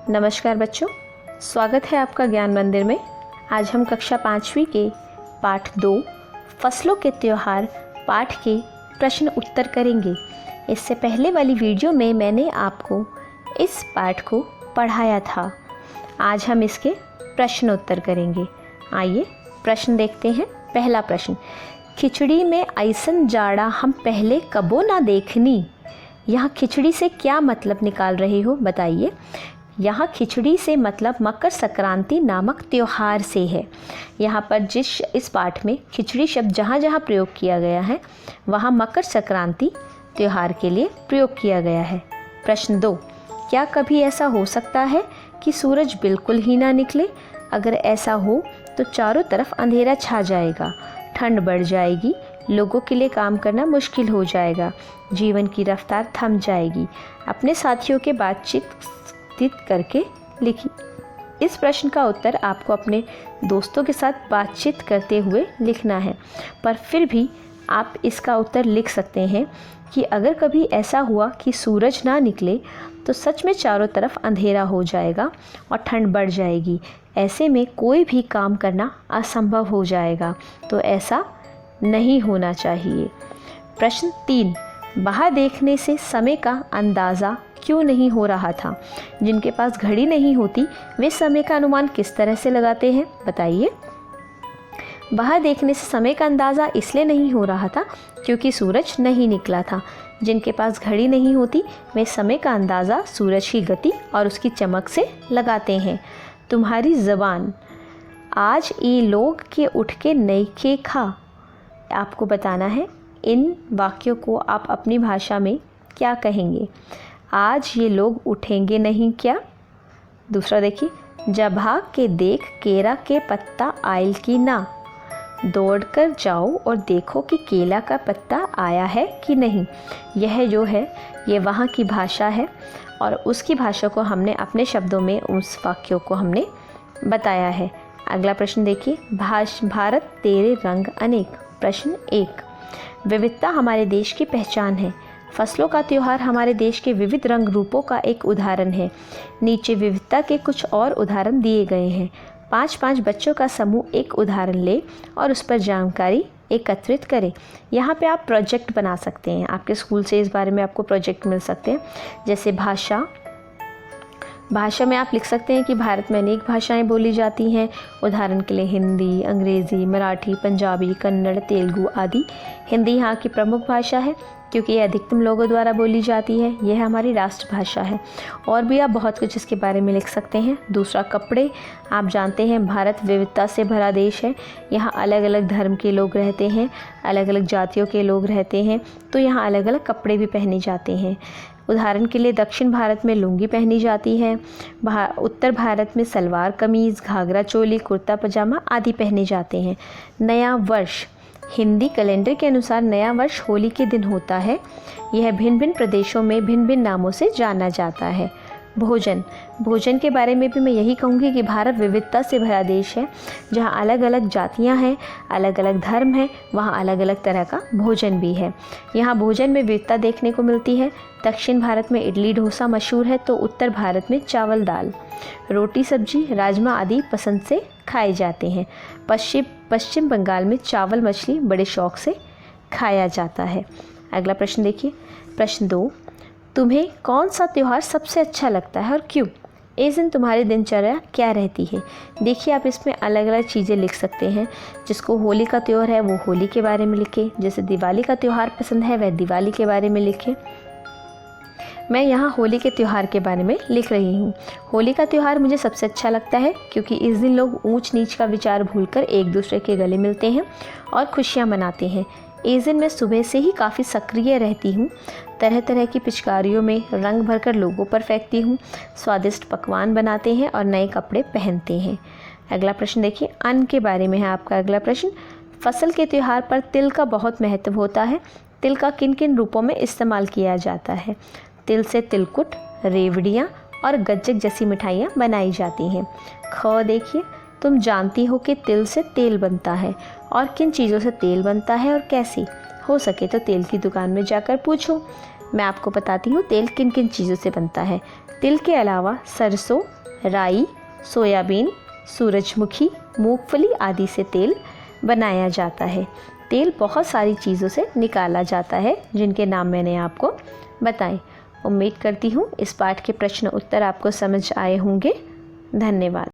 नमस्कार बच्चों, स्वागत है आपका ज्ञान मंदिर में। आज हम कक्षा 5वीं के पाठ 2 फसलों के त्योहार पाठ के प्रश्न उत्तर करेंगे। इससे पहले वाली वीडियो में मैंने आपको इस पाठ को पढ़ाया था। आज हम इसके प्रश्न उत्तर करेंगे। आइए प्रश्न देखते हैं। पहला प्रश्न, खिचड़ी में ऐसन जाड़ा हम पहले कबो ना देखनी। यहाँ खिचड़ी से क्या मतलब निकाल रहे हो बताइए। यहाँ खिचड़ी से मतलब मकर संक्रांति नामक त्यौहार से है। यहाँ पर इस पाठ में खिचड़ी शब्द जहाँ जहाँ प्रयोग किया गया है वहाँ मकर संक्रांति त्यौहार के लिए प्रयोग किया गया है। प्रश्न 2, क्या कभी ऐसा हो सकता है कि सूरज बिल्कुल ही ना निकले? अगर ऐसा हो तो चारों तरफ अंधेरा छा जाएगा, ठंड बढ़ जाएगी, लोगों के लिए काम करना मुश्किल हो जाएगा, जीवन की रफ्तार थम जाएगी। अपने साथियों के बातचीत करके लिखिए। इस प्रश्न का उत्तर आपको अपने दोस्तों के साथ बातचीत करते हुए लिखना है, पर फिर भी आप इसका उत्तर लिख सकते हैं कि अगर कभी ऐसा हुआ कि सूरज ना निकले तो सच में चारों तरफ अंधेरा हो जाएगा और ठंड बढ़ जाएगी। ऐसे में कोई भी काम करना असंभव हो जाएगा, तो ऐसा नहीं होना चाहिए। प्रश्न 3, बाहर देखने से समय का अंदाज़ा क्यों नहीं हो रहा था? जिनके पास घड़ी नहीं होती वे समय का अनुमान किस तरह से लगाते हैं बताइए। बाहर देखने से समय का अंदाज़ा इसलिए नहीं हो रहा था क्योंकि सूरज नहीं निकला था। जिनके पास घड़ी नहीं होती वे समय का अंदाज़ा सूरज की गति और उसकी चमक से लगाते हैं। तुम्हारी ज़बान आज ये लोग के उठ के नईखे खा। आपको बताना है इन वाक्यों को आप अपनी भाषा में क्या कहेंगे। आज ये लोग उठेंगे नहीं क्या? दूसरा देखिए, जब भाग के देख केरा के पत्ता आयल की ना। दौड़कर जाओ और देखो कि केला का पत्ता आया है कि नहीं। यह जो है ये वहाँ की भाषा है और उसकी भाषा को हमने अपने शब्दों में उस वाक्यों को हमने बताया है। अगला प्रश्न देखिए, भारत तेरे रंग अनेक। प्रश्न 1, विविधता हमारे देश की पहचान है। फसलों का त्यौहार हमारे देश के विविध रंग रूपों का एक उदाहरण है। नीचे विविधता के कुछ और उदाहरण दिए गए हैं। 5-5 बच्चों का समूह एक उदाहरण ले और उस पर जानकारी एकत्रित करें। यहाँ पे आप प्रोजेक्ट बना सकते हैं। आपके स्कूल से इस बारे में आपको प्रोजेक्ट मिल सकते हैं। जैसे भाषा में आप लिख सकते हैं कि भारत में अनेक भाषाएं बोली जाती हैं। उदाहरण के लिए हिंदी, अंग्रेज़ी, मराठी, पंजाबी, कन्नड़, तेलुगु आदि। हिंदी यहाँ की प्रमुख भाषा है क्योंकि ये अधिकतम लोगों द्वारा बोली जाती है। यह हमारी राष्ट्रभाषा है। और भी आप बहुत कुछ इसके बारे में लिख सकते हैं। दूसरा, कपड़े। आप जानते हैं भारत विविधता से भरा देश है। यहाँ अलग अलग धर्म के लोग रहते हैं, अलग अलग जातियों के लोग रहते हैं, तो यहाँ अलग अलग कपड़े भी पहने जाते हैं। उदाहरण के लिए दक्षिण भारत में लुंगी पहनी जाती है, उत्तर भारत में सलवार कमीज़, घाघरा चोली, कुर्ता पजामा आदि पहने जाते हैं। नया वर्ष, हिंदी कैलेंडर के अनुसार नया वर्ष होली के दिन होता है। यह भिन्न भिन्न प्रदेशों में भिन्न भिन्न नामों से जाना जाता है। भोजन के बारे में भी मैं यही कहूँगी कि भारत विविधता से भरा देश है। जहाँ अलग अलग जातियाँ हैं, अलग अलग धर्म हैं, वहाँ अलग अलग तरह का भोजन भी है। यहाँ भोजन में विविधता देखने को मिलती है। दक्षिण भारत में इडली डोसा मशहूर है, तो उत्तर भारत में चावल दाल, रोटी सब्जी, राजमा आदि पसंद से खाए जाते हैं। पश्चिम बंगाल में चावल मछली बड़े शौक से खाया जाता है। अगला प्रश्न देखिए। प्रश्न 2, तुम्हें कौन सा त्यौहार सबसे अच्छा लगता है और क्यों? इस दिन तुम्हारी दिनचर्या क्या रहती है? देखिए, आप इसमें अलग अलग चीज़ें लिख सकते हैं। जिसको होली का त्यौहार है वो होली के बारे में लिखे। जैसे दिवाली का त्यौहार पसंद है वह दिवाली के बारे में लिखे। मैं यहाँ होली के त्यौहार के बारे में लिख रही हूँ। होली का त्यौहार मुझे सबसे अच्छा लगता है क्योंकि इस दिन लोग ऊंच नीच का विचार भूलकर एक दूसरे के गले मिलते हैं और खुशियाँ मनाते हैं। इस दिन मैं सुबह से ही काफ़ी सक्रिय रहती हूँ। तरह तरह की पिचकारियों में रंग भरकर लोगों पर फेंकती हूँ। स्वादिष्ट पकवान बनाते हैं और नए कपड़े पहनते हैं। अगला प्रश्न देखिए, अन्न के बारे में है आपका अगला प्रश्न। फसल के त्यौहार पर तिल का बहुत महत्व होता है। तिल का किन किन रूपों में इस्तेमाल किया जाता है? तिल से तिलकुट, रेवड़ियाँ और गज्जक जैसी मिठाइयाँ बनाई जाती हैं। देखिए, तुम जानती हो कि तिल से तेल बनता है और किन चीज़ों से तेल बनता है और कैसे? हो सके तो तेल की दुकान में जाकर पूछो। मैं आपको बताती हूँ तेल किन किन चीज़ों से बनता है। तिल के अलावा सरसों, राई, सोयाबीन, सूरजमुखी, मूंगफली आदि से तेल बनाया जाता है। तेल बहुत सारी चीज़ों से निकाला जाता है जिनके नाम मैंने आपको बताए। उम्मीद करती हूँ इस पाठ के प्रश्न उत्तर आपको समझ आए होंगे। धन्यवाद।